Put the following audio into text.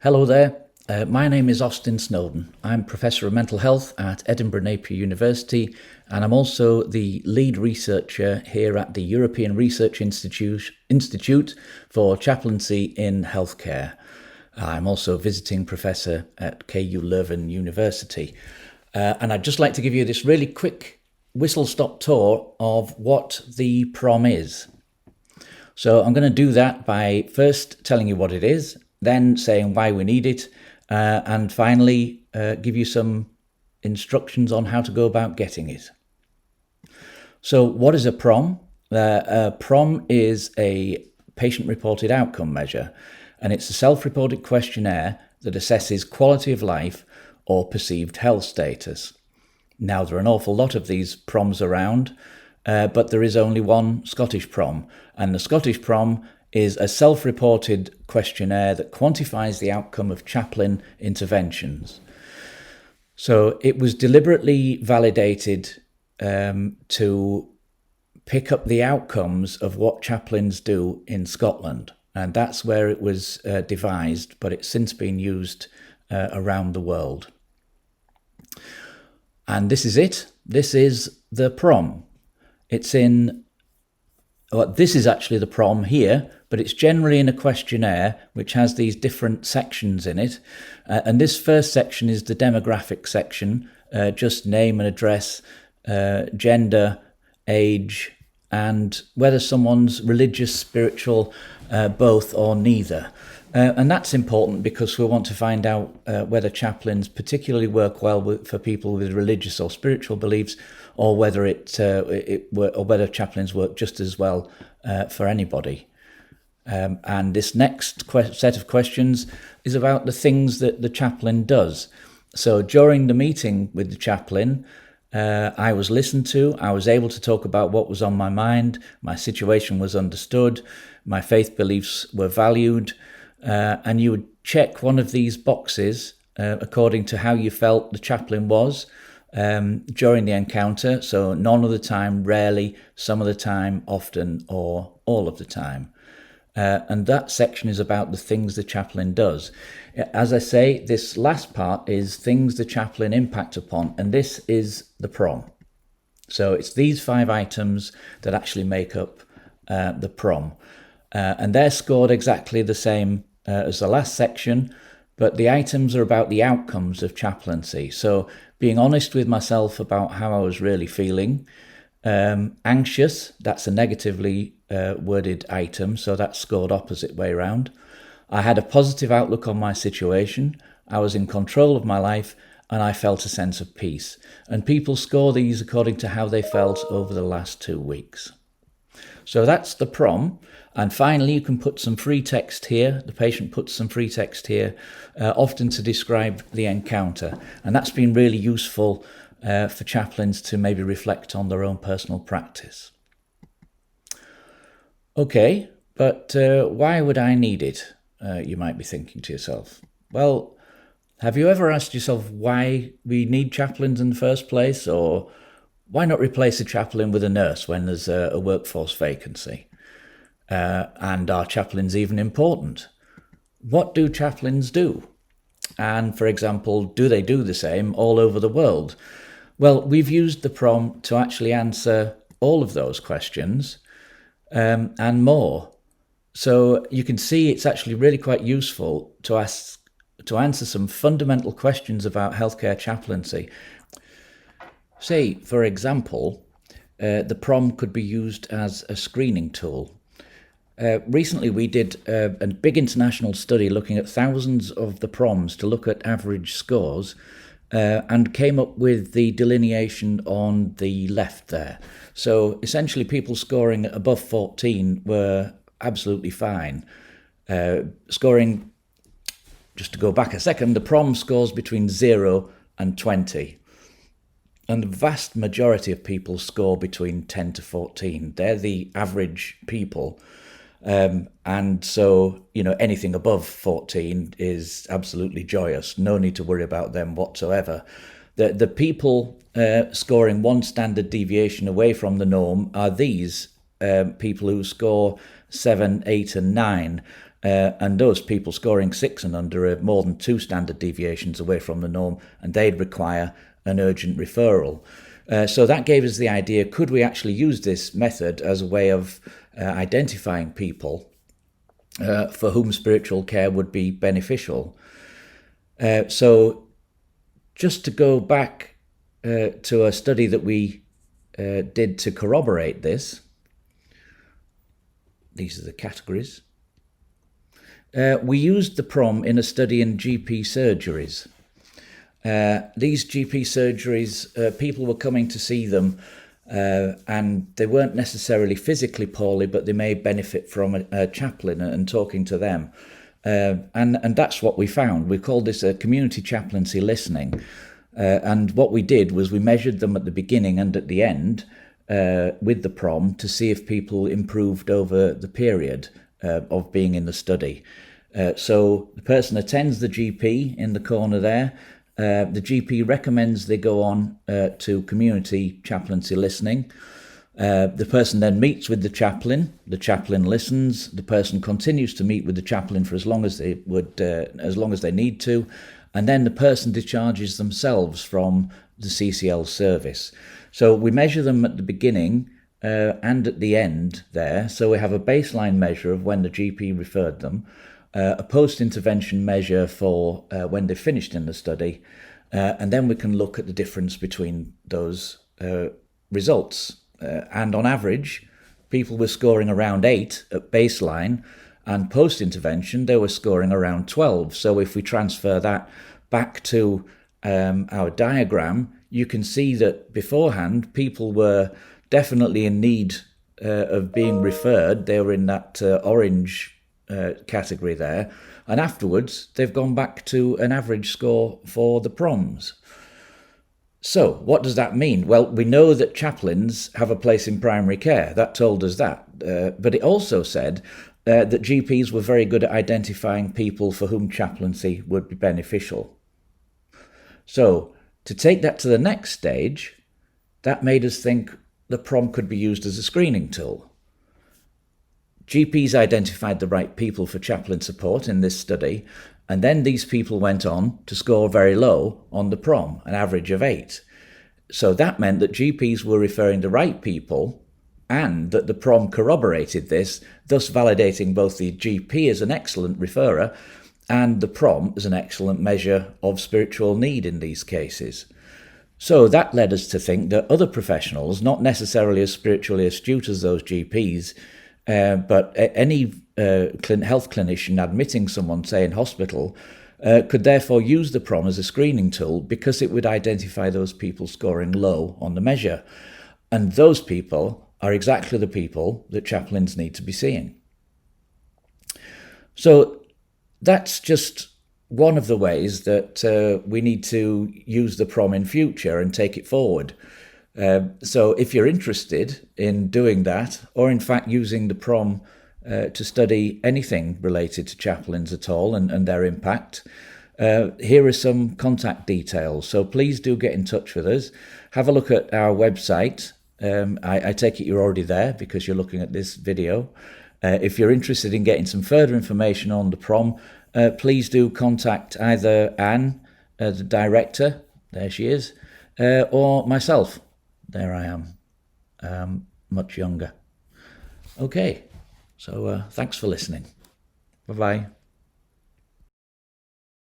Hello there. My name is a.snowden. I'm Professor of Mental Health at Edinburgh Napier University, and I'm also the lead researcher here at the European Research Institute for Chaplaincy in Healthcare. I'm also a visiting professor at KU Leuven University. And I'd just like to give you this really quick whistle-stop tour of what the PROM is. So I'm going to do that by first telling you what it is, then saying why we need it, and finally give you some instructions on how to go about getting it. So what is a PROM? A PROM is a patient-reported outcome measure, and it's a self-reported questionnaire that assesses quality of life or perceived health status. Now, there are an awful lot of these PROMs around, but there is only one Scottish PROM, and the Scottish PROM is a self-reported questionnaire that quantifies the outcome of chaplain interventions. So it was deliberately validated to pick up the outcomes of what chaplains do in Scotland, and that's where it was devised, but it's since been used around the world. And this is it. This is the PROM. It's in, well, this is actually the PROM here, but it's generally in a questionnaire which has these different sections in it. And this first section is the demographic section, just name and address, gender, age, and whether someone's religious, spiritual, both or neither. And that's important because we want to find out whether chaplains particularly work well for people with religious or spiritual beliefs, or whether whether chaplains work just as well for anybody. And this next set of questions is about the things that the chaplain does. So during the meeting with the chaplain, I was listened to. I was able to talk about what was on my mind. My situation was understood. My faith beliefs were valued. And you would check one of these boxes according to how you felt the chaplain was during the encounter. So none of the time, rarely, some of the time, often, or all of the time. And that section is about the things the chaplain does. As I say, this last part is things the chaplain impact upon, and this is the PROM. So it's these 5 items that actually make up the PROM. And they're scored exactly the same as the last section, but the items are about the outcomes of chaplaincy. So being honest with myself about how I was really feeling. Anxious, that's a negatively worded item, so that's scored opposite way round. I had a positive outlook on my situation. I was in control of my life, and I felt a sense of peace. And people score these according to how they felt over the last 2 weeks. So that's the PROM. And finally, you can put some free text here. The patient puts some free text here, often to describe the encounter. And that's been really useful for chaplains to maybe reflect on their own personal practice. Okay, but why would I need it? You might be thinking to yourself. Well, have you ever asked yourself why we need chaplains in the first place? Or why not replace a chaplain with a nurse when there's a workforce vacancy? And are chaplains even important? What do chaplains do? And for example, do they do the same all over the world? Well, we've used the PROM to actually answer all of those questions and more. So you can see it's actually really quite useful to answer some fundamental questions about healthcare chaplaincy. Say, for example, the PROM could be used as a screening tool. Recently, we did a big international study looking at thousands of the PROMs to look at average scores and came up with the delineation on the left there. So essentially, people scoring above 14 were absolutely fine. Scoring, just to go back a second, the PROM scores between 0 and 20. And the vast majority of people score between 10 to 14. They're the average people. And so, anything above 14 is absolutely joyous. No need to worry about them whatsoever. The people scoring one standard deviation away from the norm are these people who score 7, 8 and 9. and those people scoring 6 and under are more than 2 standard deviations away from the norm, and they'd require an urgent referral. So that gave us the idea, could we actually use this method as a way of identifying people for whom spiritual care would be beneficial? So just to go back to a study that we did to corroborate this, these are the categories. We used the PROM in a study in GP surgeries. These GP surgeries, people were coming to see them and they weren't necessarily physically poorly, but they may benefit from a chaplain and talking to them. And that's what we found. We called this a community chaplaincy listening. And what we did was we measured them at the beginning and at the end with the PROM to see if people improved over the period of being in the study. So the person attends the GP in the corner there. The GP recommends they go on to community chaplaincy listening. The person then meets with the chaplain listens, the person continues to meet with the chaplain for as long as they need to, and then the person discharges themselves from the CCL service. So we measure them at the beginning and at the end there. So we have a baseline measure of when the GP referred them, a post-intervention measure for when they finished in the study, and then we can look at the difference between those results. And on average, people were scoring around 8 at baseline, and post-intervention they were scoring around 12. So if we transfer that back to our diagram, you can see that beforehand people were definitely in need of being referred. They were in that orange category there, and afterwards they've gone back to an average score for the PROMs. So what does that mean? Well, we know that chaplains have a place in primary care. That told us that, but it also said that GPs were very good at identifying people for whom chaplaincy would be beneficial. So to take that to the next stage, that made us think the PROM could be used as a screening tool. GPs identified the right people for chaplain support in this study, and then these people went on to score very low on the PROM, an average of 8. So that meant that GPs were referring the right people and that the PROM corroborated this, thus validating both the GP as an excellent referrer and the PROM as an excellent measure of spiritual need in these cases. So that led us to think that other professionals, not necessarily as spiritually astute as those GPs, but any health clinician admitting someone, say in hospital, could therefore use the PROM as a screening tool because it would identify those people scoring low on the measure. And those people are exactly the people that chaplains need to be seeing. So that's just one of the ways that we need to use the PROM in future and take it forward. So if you're interested in doing that, or in fact using the PROM to study anything related to chaplains at all and their impact, here are some contact details. So please do get in touch with us. Have a look at our website. I take it you're already there because you're looking at this video. If you're interested in getting some further information on the PROM, please do contact either Anne, the director, there she is, or myself. There I am, much younger. Okay, so thanks for listening. Bye-bye.